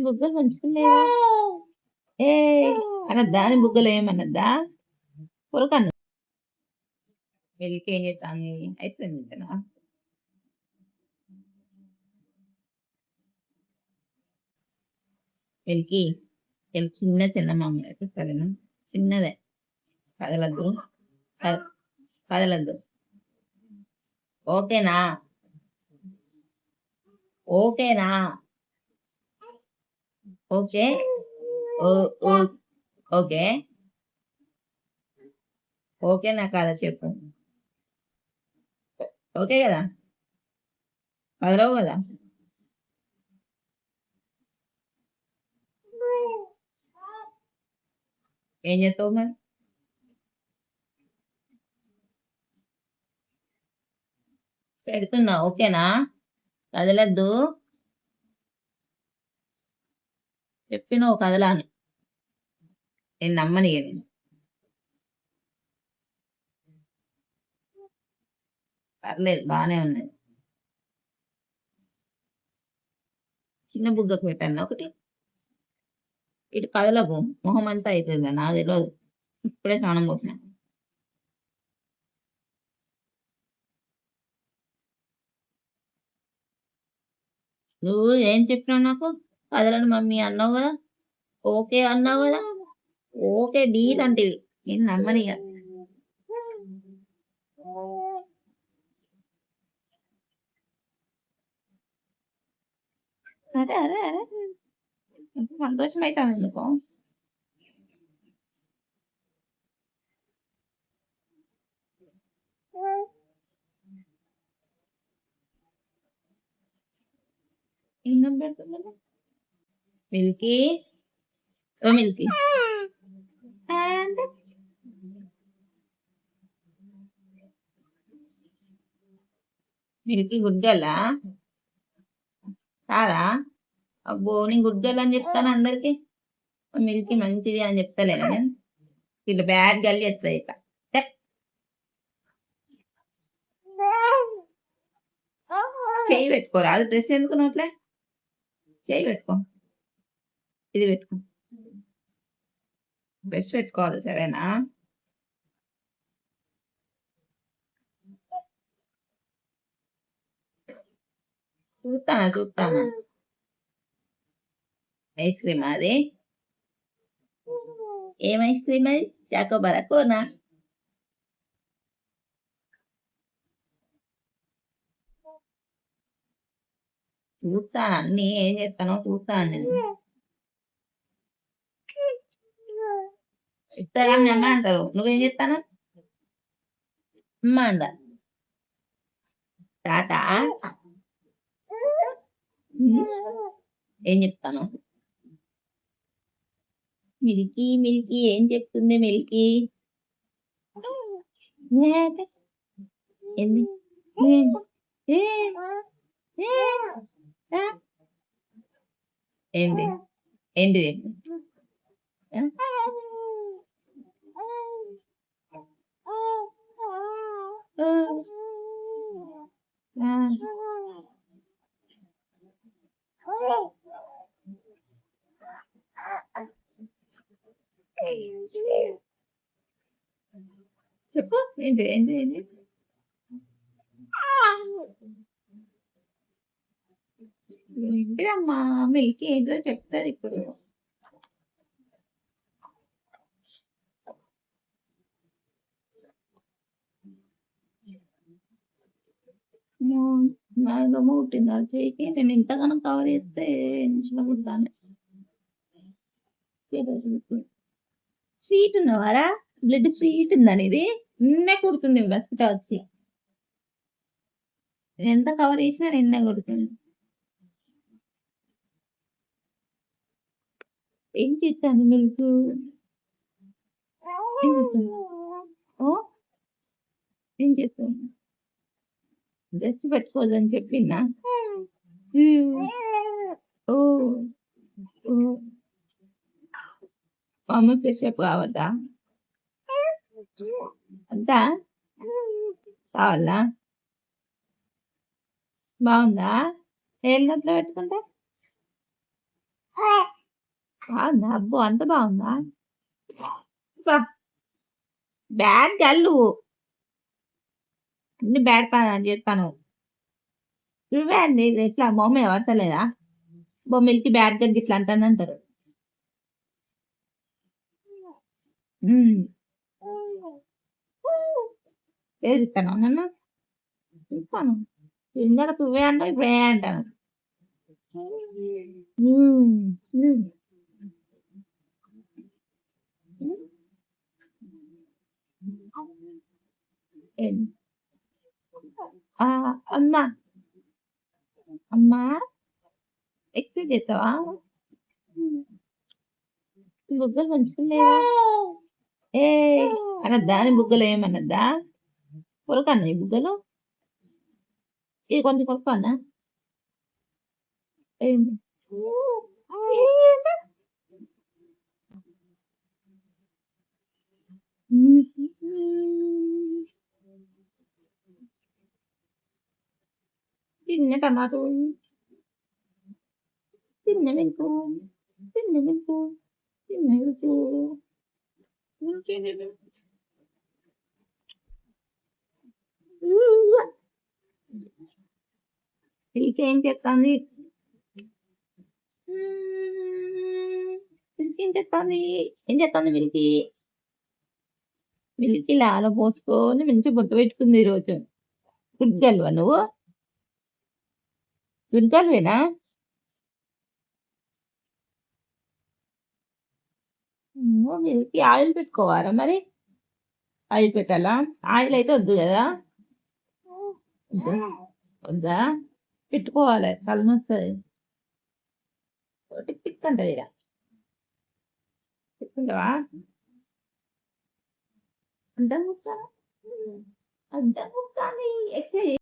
బుగ్గలు మంచుకున్నాయా? ఏ అనద్దా అని బుగ్గలు ఏమనద్దా? కొరకన్న మిల్క్ ఏం చేస్తాను? Ice cream తింటానా? మిల్కీ చిన్న చిన్న మామూలు సరేనా? చిన్నదే, కదలద్దు, కదలద్దు. ఓకేనా? ఓకేనా? ఓకే ఓకే ఓకేనా కాదా చెప్పు. ఓకే కదా? కదలవు కదా? ఏం చేస్తావు మరి? పెడుతున్నా ఓకేనా? కదలద్దు. చెప్పినావు కదలాని, నేను నమ్మని. పర్లేదు బాగానే ఉన్నది. చిన్న బుగ్గకు పెట్టాను ఒకటి. ఇటు కదలకు, మొహం అంతా అవుతుంది నాకు తెలియదు. ఇప్పుడే స్నానం పోసిన. నువ్వు ఏం చెప్పినావు నాకు? కదలని మమ్మీ అన్నావు కదా, ఓకే అన్నావు కదా, ఓకే డీల్ అంటివి. నేను నమ్మని. అరే అరే అరే ఎంత సంతోషం అవుతాను ఎందుకు? ఏం పెడుతున్నా మిల్కీ? ఓ మిల్కీ, మిల్కీ గుడ్డలా కాదా? అబ్బో నేను గుడ్డలు అని చెప్తాను అందరికి, మిల్కీ మంచిది అని చెప్తలేనా నేను? ఇట్లా బ్యాడ్ గల్లి వస్తుంది ఇట్లా. చెయ్యి పెట్టుకోరా, అది డ్రెస్ ఎందుకు నోట్లే? చెయ్యి పెట్టుకో, ఇది పెట్టుకో, డ్రెస్ పెట్టుకోవాలి సరేనా? చూస్తానా ఐస్ క్రీమ్ అది? ఏం ఐస్ క్రీమ్ అది? చాకోబారా కోనా? చూస్తాను అన్ని, ఏం చేస్తానో చూస్తాను నేను. ఇస్తాను అమ్మ అంటారు, నువ్వేం చేస్తాను? అమ్మ అంట తాత ఏం చెప్తాను? మిల్కీ మిల్కీ ఏం చెప్తుంది మిల్కీ? ఏంది ఏంది ఏంటిది? చెప్పు ఏంటి ఏంటి ఏంటి? ఏంటిదమ్మా మిల్కీ ఏంటో చెప్తుంది ఇప్పుడు. గమ్మ పుట్టింది అది చేయికి. నేను ఇంతగానో కవర్ చేస్తే నిమిషంలో పుట్టాను. స్వీట్ ఉన్నవారా? బ్లడ్ స్వీట్ ఉందని ఇది నిన్నే కుడుతుంది బస్కిట వచ్చి. నేను ఎంత కవర్ చేసినా నిన్నే కుడుతుంది. ఏం చేస్తాను మిల్క్? ఏం చేస్తాను? డ్రెస్ పెట్టుకోదని చెప్పినా? అమ్మ ఫ్రెష్ అప్ కావద్దా? అంతా కావాలా? బాగుందా హెయిర్ నట్లో పెట్టుకుంటే? బాగుందా? అబ్బో! అంత బాగుందా? అబ్బా! బ్యాడ్ గర్ల్ నువ్వు. అన్ని బ్యాడ్ పనులు చేత్తన్నావు. నువ్వే అండి ఇది ఎట్లా మొహం ఎవరతలేదా? బొమ్మిలికి బ్యాడ్ గర్ల్ గిట్లా అంటానంటారు. హ్మ్. ఏదిత్తన్నావు నన్ను? చూస్తాను. ఇందాక నువ్వే అన్నావు ఇప్పుడు ఏ అంటాను. హ్మ్. హ్మ్. హ్మ్. ఏం అమ్మా! అమ్మా! ఎక్సర్సైజ్ చేస్తావా? బుగ్గలు మంచిగున్నాయిగా. ఏయ్! అనొద్దా? నీ బుగ్గలు ఏమనొద్దా? కొరకనా ఈ బుగ్గలు? ఇది కొంచెం కొరుక్కనా? ఏంది? ఏంది? చిన్న టమాటో చిన్న మెంకు చిన్న మెంకు చిన్న మెంకు ఇంకేం చేస్తుంది మిల్క్ ఏం చేస్తుంది ఏం చేస్తుంది మిల్కీ మిల్కీ లాల పోసుకొని మంచి బొట్టు పెట్టుకుంది ఈరోజు గుడ్ గర్ల్వా నువ్వు గుడ్ గర్ల్వేనా మిల్కీ ఆయిల్ పెట్టుకోవాలా మరి ఆయిల్ పెట్టాలా ఆయిల్ అయితే వద్దు కదా వద్దా వద్దా పెట్టుకోవాలి తలనొస్తుంది టిక్ టిక్ అంటది ఇక పెట్టుకుంటావా అడ్డం కూర్చోరా అడ్డం కూర్చోని ఎక్సర్సైజ్